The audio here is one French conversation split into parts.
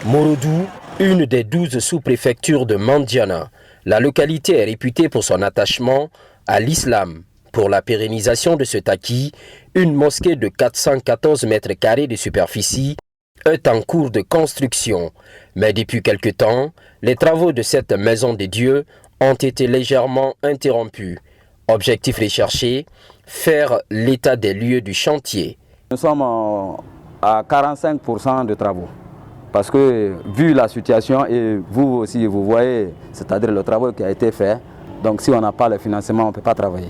Morodou, une des 12 sous-préfectures de Mandiana, la localité est réputée pour son attachement à l'islam. Pour la pérennisation de cet acquis, une mosquée de 414 mètres carrés de superficie est en cours de construction. Mais depuis quelque temps, les travaux de cette maison de Dieu ont été légèrement interrompus. Objectif recherché, faire l'état des lieux du chantier. Nous sommes à 45% de travaux. Parce que vu la situation et vous aussi vous voyez, c'est-à-dire le travail qui a été fait, donc si on n'a pas le financement, on ne peut pas travailler.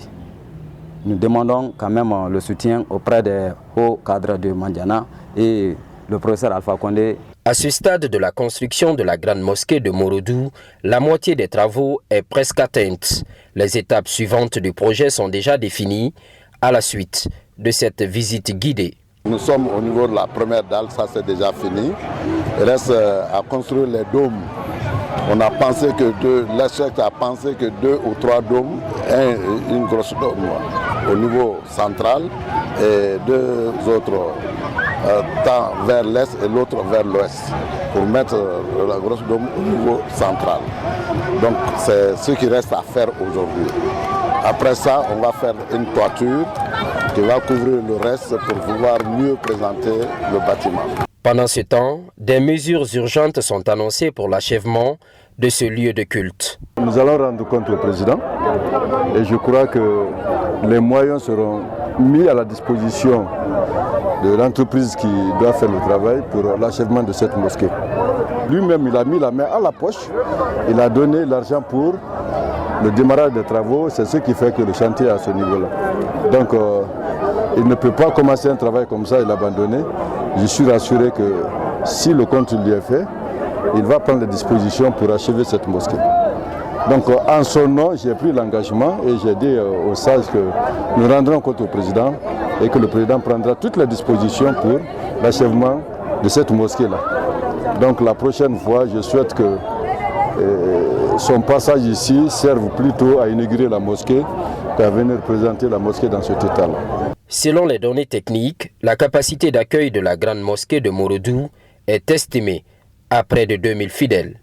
Nous demandons quand même le soutien auprès des hauts cadres de Mandiana et le professeur Alpha Condé. À ce stade de la construction de la grande mosquée de Morodou, la moitié des travaux est presque atteinte. Les étapes suivantes du projet sont déjà définies à la suite de cette visite guidée. Nous sommes au niveau de la première dalle, ça c'est déjà fini. Il reste à construire les dômes. On a pensé que l'architecte a pensé que 2 ou 3 dômes, une grosse dôme au niveau central et 2 autres tant vers l'est et l'autre vers l'ouest pour mettre la grosse dôme au niveau central. Donc c'est ce qui reste à faire aujourd'hui. Après ça, on va faire une toiture qui va couvrir le reste pour pouvoir mieux présenter le bâtiment. Pendant ce temps, des mesures urgentes sont annoncées pour l'achèvement de ce lieu de culte. Nous allons rendre compte au président et je crois que les moyens seront mis à la disposition de l'entreprise qui doit faire le travail pour l'achèvement de cette mosquée. Lui-même, il a mis la main à la poche, il a donné l'argent pour le démarrage des travaux, c'est ce qui fait que le chantier est à ce niveau-là. Donc, il ne peut pas commencer un travail comme ça et l'abandonner. Je suis rassuré que si le compte lui est fait, il va prendre les dispositions pour achever cette mosquée. Donc, en son nom, j'ai pris l'engagement et j'ai dit aux sages que nous rendrons compte au président et que le président prendra toutes les dispositions pour l'achèvement de cette mosquée-là. Donc, la prochaine fois, je souhaite que son passage ici serve plutôt à inaugurer la mosquée qu'à venir présenter la mosquée dans cet état-là. Selon les données techniques, la capacité d'accueil de la grande mosquée de Morodou est estimée à près de 2000 fidèles.